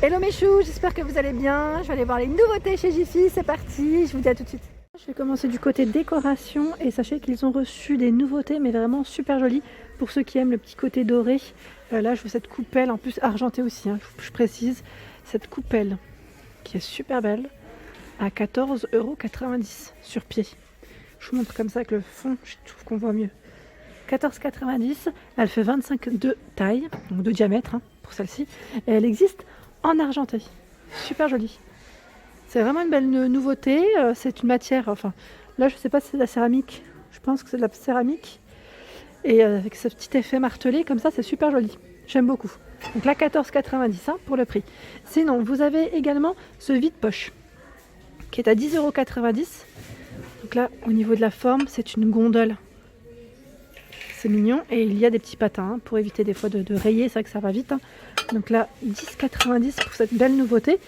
Hello mes choux, j'espère que vous allez bien. Je vais aller voir les nouveautés chez Jiffy, c'est parti, je vous dis à tout de suite. Je vais commencer du côté décoration et sachez qu'ils ont reçu des nouveautés mais vraiment super jolies pour ceux qui aiment le petit côté doré. Là je vois cette coupelle, en plus argentée aussi, hein, je précise, cette coupelle qui est super belle à 14,90 € sur pied. Je vous montre comme ça avec le fond, je trouve qu'on voit mieux. 14,90 €, elle fait 25 de taille, donc de diamètre hein, pour celle-ci, et elle existe en argenté. Super jolie. C'est vraiment une belle nouveauté. C'est une matière, enfin là je sais pas si c'est de la céramique, je pense que c'est de la céramique. Et avec ce petit effet martelé comme ça, c'est super joli. J'aime beaucoup. Donc là 14,90 € hein, pour le prix. Sinon vous avez également ce vide-poche qui est à 10,90 €. Donc là au niveau de la forme, c'est une gondole. C'est mignon et il y a des petits patins hein, pour éviter des fois de rayer, c'est vrai que ça va vite. Hein. Donc là 10,90 € pour cette belle nouveauté.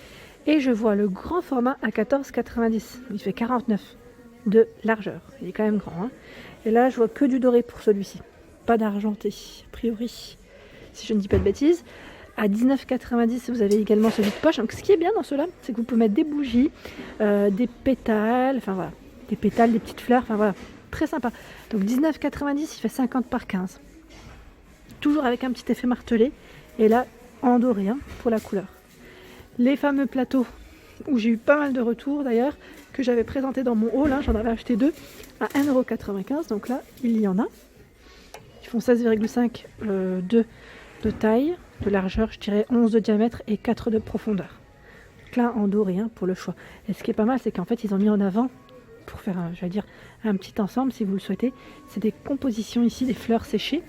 Et je vois le grand format à 14,90 €. Il fait 49 de largeur. Il est quand même grand. Hein. Et là je vois que du doré pour celui-ci. Pas d'argenté a priori, si je ne dis pas de bêtises. À 19,90 € vous avez également ce vide-poche. Donc ce qui est bien dans cela, c'est que vous pouvez mettre des bougies, des pétales, enfin voilà, des pétales, des petites fleurs, enfin voilà. Très sympa. Donc 19,90 €, il fait 50 par 15. Toujours avec un petit effet martelé. Et là, en doré hein, pour la couleur. Les fameux plateaux, où j'ai eu pas mal de retours d'ailleurs, que j'avais présenté dans mon haul. Hein, j'en avais acheté 2 à 1,95 €. Donc là, il y en a. Ils font 16,5 de taille, de largeur, je dirais 11 de diamètre et 4 de profondeur. Donc là, en doré hein, pour le choix. Et ce qui est pas mal, c'est qu'en fait, ils ont mis en avant pour faire un petit ensemble si vous le souhaitez. C'est des compositions ici, des fleurs séchées,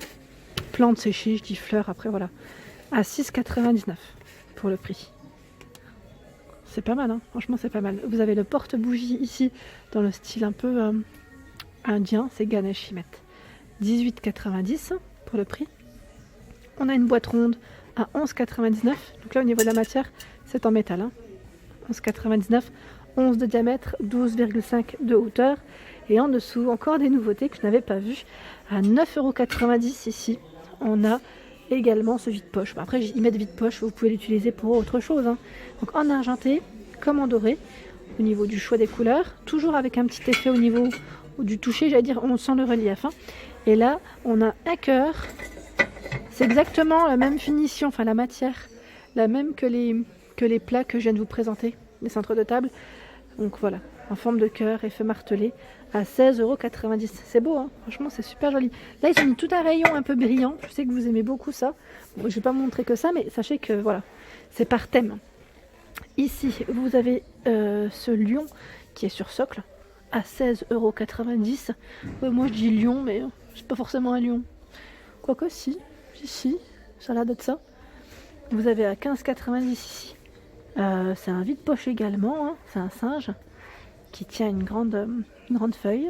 plantes séchées, je dis fleurs après voilà, à 6,99 € pour le prix. C'est pas mal, hein, franchement c'est pas mal. Vous avez le porte-bougie ici dans le style un peu indien, c'est Ganesh ils mettent 18,90 € pour le prix. On a une boîte ronde à 11,99 €, donc là au niveau de la matière c'est en métal, hein. 11,99 €. 11 de diamètre, 12,5 de hauteur. Et en dessous, encore des nouveautés que je n'avais pas vues. À 9,90 € ici, on a également ce vide-poche. Après, ils mettent vide-poche, vous pouvez l'utiliser pour autre chose. Hein. Donc en argenté, comme en doré, au niveau du choix des couleurs. Toujours avec un petit effet au niveau du toucher, j'allais dire, on sent le relief. Hein. Et là, on a un cœur. C'est exactement la même finition, enfin la matière, la même que les plats que je viens de vous présenter, les centres de table. Donc voilà, en forme de cœur, effet martelé, à 16,90 €. C'est beau, hein, franchement, c'est super joli. Là, ils ont mis tout un rayon un peu brillant. Je sais que vous aimez beaucoup ça. Bon, je ne vais pas vous montrer que ça, mais sachez que voilà, c'est par thème. Ici, vous avez ce lion qui est sur socle, à 16,90 €. Moi, je dis lion, mais c'est pas forcément un lion. Quoique, si, ça a l'air d'être ça. Vous avez à 15,90 € ici. C'est un vide-poche également, hein. C'est un singe qui tient une grande feuille.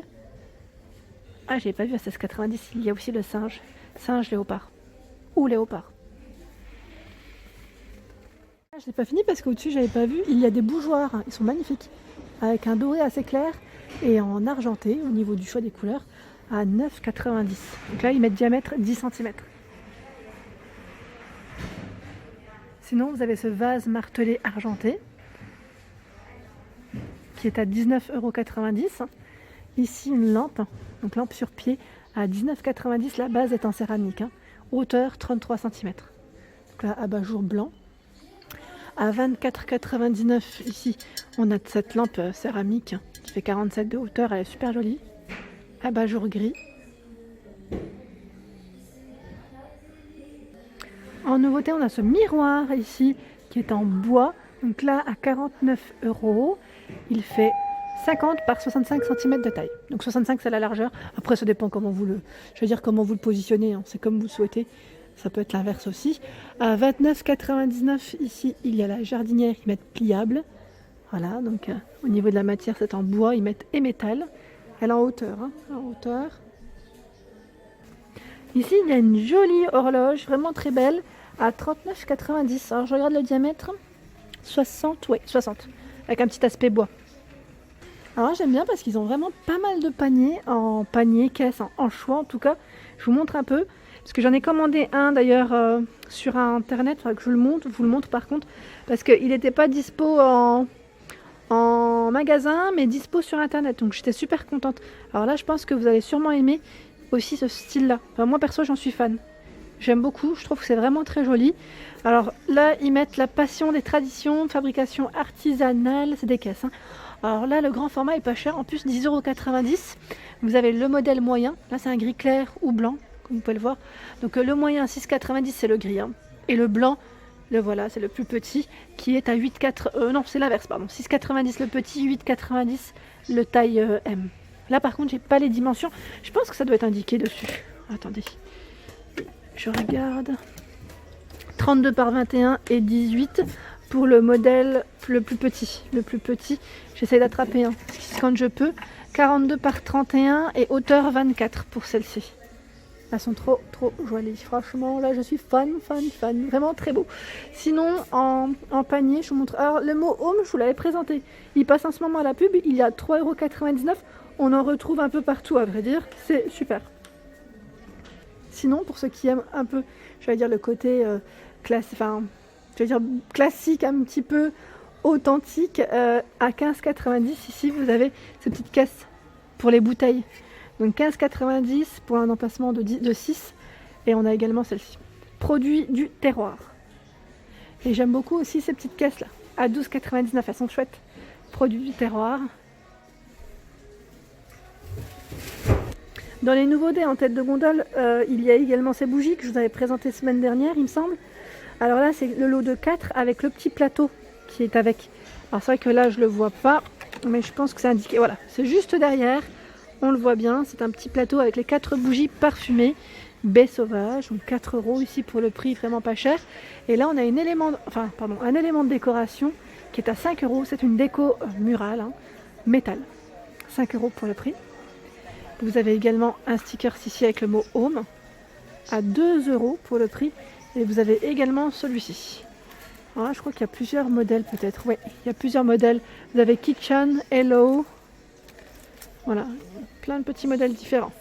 Ah, j'ai pas vu à 16,90 €, il y a aussi le singe léopard, ou léopard. Ah, je n'ai pas fini parce qu'au-dessus j'avais pas vu, il y a des bougeoirs, hein. Ils sont magnifiques, avec un doré assez clair et en argenté au niveau du choix des couleurs à 9,90 €. Donc là ils mettent diamètre 10 cm. Sinon, vous avez ce vase martelé argenté qui est à 19,90 €. Ici, une lampe, donc lampe sur pied à 19,90 €. La base est en céramique, hein. Hauteur 33 cm. Donc là, abat-jour blanc. À 24,99 € ici, on a cette lampe céramique qui fait 47 de hauteur. Elle est super jolie. Abat-jour gris. En nouveauté, on a ce miroir ici qui est en bois. Donc là, à 49 €, il fait 50 par 65 cm de taille. Donc 65 c'est la largeur. Après, ça dépend comment vous comment vous le positionnez. Hein. C'est comme vous le souhaitez. Ça peut être l'inverse aussi. À 29,99 € ici, il y a la jardinière qui mettent pliable. Voilà, donc au niveau de la matière, c'est en bois. Ils mettent et métal. Elle est en hauteur. Hein, en hauteur. Ici, il y a une jolie horloge, vraiment très belle, à 39,90 €. Alors, je regarde le diamètre, 60, oui, 60, avec un petit aspect bois. Alors, j'aime bien parce qu'ils ont vraiment pas mal de paniers, en panier, caisse, en choix en tout cas. Je vous montre un peu. Parce que j'en ai commandé un d'ailleurs sur internet, faudra que je vous le montre par contre, parce qu'il n'était pas dispo en magasin, mais dispo sur internet, donc j'étais super contente. Alors là, je pense que vous allez sûrement aimer aussi ce style-là. Enfin, moi perso, j'en suis fan. J'aime beaucoup, je trouve que c'est vraiment très joli. Alors là, ils mettent la passion des traditions, fabrication artisanale, c'est des caisses. Hein. Alors là, le grand format est pas cher, en plus 10,90 €. Vous avez le modèle moyen, là c'est un gris clair ou blanc, comme vous pouvez le voir. Donc le moyen 6,90 €, c'est le gris. Hein. Et le blanc, le voilà, c'est le plus petit, qui est à 8,4 €. Non, c'est l'inverse, pardon. 6,90 € le petit, 8,90 € le taille M. Là par contre, j'ai pas les dimensions. Je pense que ça doit être indiqué dessus. Attendez. Je regarde. 32 par 21 et 18 pour le modèle le plus petit. Le plus petit, j'essaie d'attraper un quand je peux. 42 par 31 et hauteur 24 pour celle-ci. Elles sont trop jolies. Franchement, là je suis fan. Vraiment très beau. Sinon, en panier, je vous montre. Alors, le mot home, je vous l'avais présenté. Il passe en ce moment à la pub. Il y a 3,99 €. On en retrouve un peu partout, à vrai dire. C'est super. Sinon, pour ceux qui aiment un peu, je vais dire le côté classique, un petit peu authentique, à 15,90 € ici, vous avez ces petites caisses pour les bouteilles. Donc 15,90 € pour un emplacement de 6. Et on a également celle-ci. Produit du terroir. Et j'aime beaucoup aussi ces petites caisses-là. À 12,99 €, elles sont chouettes. Produit du terroir. Dans les nouveautés en tête de gondole, il y a également ces bougies que je vous avais présentées semaine dernière, il me semble. Alors là, c'est le lot de 4 avec le petit plateau qui est avec. Alors c'est vrai que là, je ne le vois pas, mais je pense que c'est indiqué. Voilà, c'est juste derrière, on le voit bien. C'est un petit plateau avec les 4 bougies parfumées, baie sauvage, donc 4 € ici pour le prix, vraiment pas cher. Et là, on a un élément de décoration qui est à 5 €. C'est une déco murale, hein, métal. 5 € pour le prix. Vous avez également un sticker ici avec le mot Home à 2 € pour le prix. Et vous avez également celui-ci. Alors là, je crois qu'il y a plusieurs modèles peut-être. Oui, il y a plusieurs modèles. Vous avez Kitchen, Hello. Voilà, plein de petits modèles différents.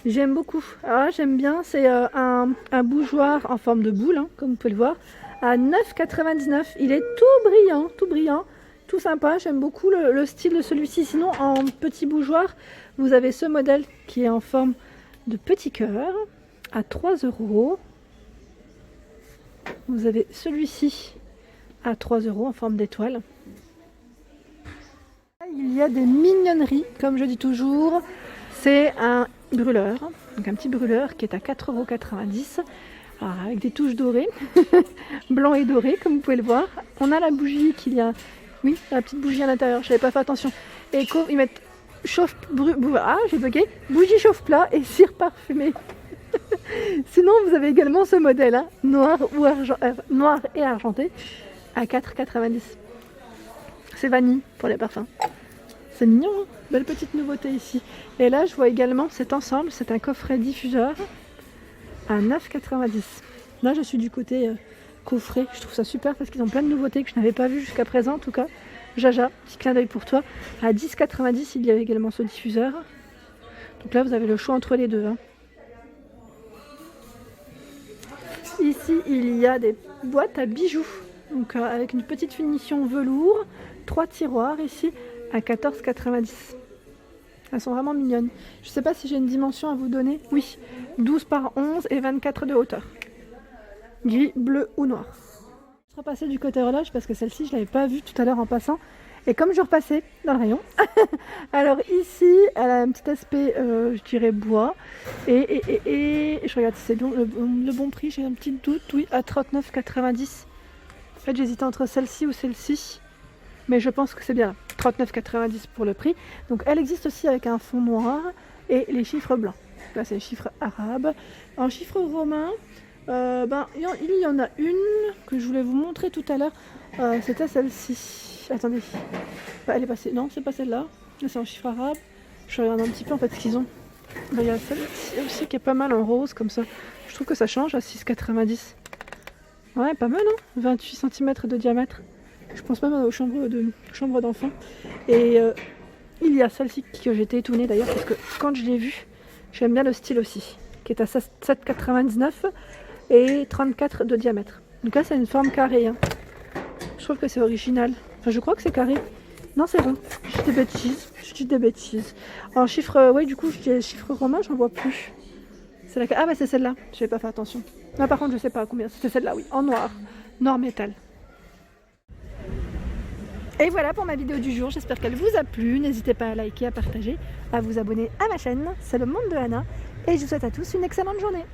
J'aime beaucoup. Alors là, j'aime bien. C'est un bougeoir en forme de boule, hein, comme vous pouvez le voir, à 9,99 €. Il est tout brillant. Tout sympa, j'aime beaucoup le style de celui-ci. Sinon, en petit bougeoir, vous avez ce modèle qui est en forme de petit cœur à 3 €. Vous avez celui-ci à 3 € en forme d'étoile. Il y a des mignonneries, comme je dis toujours. C'est un brûleur, donc un petit brûleur qui est à 4,90 €. Avec des touches dorées, blanc et doré, comme vous pouvez le voir. On a la bougie qu'il y a. Oui, la petite bougie à l'intérieur, je n'avais pas fait attention. Et ils mettent j'ai bugué. Bougie chauffe-plat et cire parfumée. Sinon, vous avez également ce modèle, hein, noir et argenté, à 4,90 €. C'est vanille pour les parfums. C'est mignon, hein, belle petite nouveauté ici. Et là, je vois également cet ensemble, c'est un coffret diffuseur à 9,90 €. Là, je suis du côté coffret, je trouve ça super parce qu'ils ont plein de nouveautés que je n'avais pas vues jusqu'à présent en tout cas. Jaja, petit clin d'œil pour toi. À 10,90 €, il y a également ce diffuseur. Donc là, vous avez le choix entre les deux. Hein. Ici, il y a des boîtes à bijoux. Donc avec une petite finition velours. 3 tiroirs ici à 14,90 €. Elles sont vraiment mignonnes. Je ne sais pas si j'ai une dimension à vous donner. Oui, 12 par 11 et 24 de hauteur. Gris, bleu ou noir. Je vais repasser du côté horloge parce que celle-ci, je ne l'avais pas vue tout à l'heure en passant. Et comme je repassais dans le rayon, alors ici, elle a un petit aspect, je dirais, bois. Et je regarde si c'est le bon prix, j'ai un petit doute, oui, à 39,90 €. En fait, j'hésitais entre celle-ci ou celle-ci. Mais je pense que c'est bien là. 39,90 € pour le prix. Donc elle existe aussi avec un fond noir et les chiffres blancs. Là, c'est les chiffres arabes. En chiffres romains, il y en a une que je voulais vous montrer tout à l'heure. C'était celle-ci. Attendez. Elle est passée. Non, c'est pas celle-là. Là, c'est en chiffres arabes. Je regarde un petit peu en fait ce qu'ils ont. Il y a celle-ci aussi qui est pas mal en rose comme ça. Je trouve que ça change à 6,90 €. Ouais, pas mal, hein, 28 cm de diamètre. Je pense même aux chambres d'enfants. Et il y a celle-ci que j'étais étonnée d'ailleurs parce que quand je l'ai vue, J'aime bien le style aussi, qui est à 7,99 et 34 de diamètre. Donc là, c'est une forme carrée. Hein. Je trouve que c'est original. Enfin, je crois que c'est carré. Non, c'est rond. Je dis des bêtises. Je dis des bêtises. En chiffre, ouais, du coup, je dis chiffre romain, j'en vois plus. Ah, bah c'est celle-là. Je n'avais pas fait attention. Là, par contre, je sais pas combien. C'était celle-là, oui. En noir. Noir métal. Et voilà pour ma vidéo du jour. J'espère qu'elle vous a plu. N'hésitez pas à liker, à partager, à vous abonner à ma chaîne. C'est le monde de Anna. Et je vous souhaite à tous une excellente journée.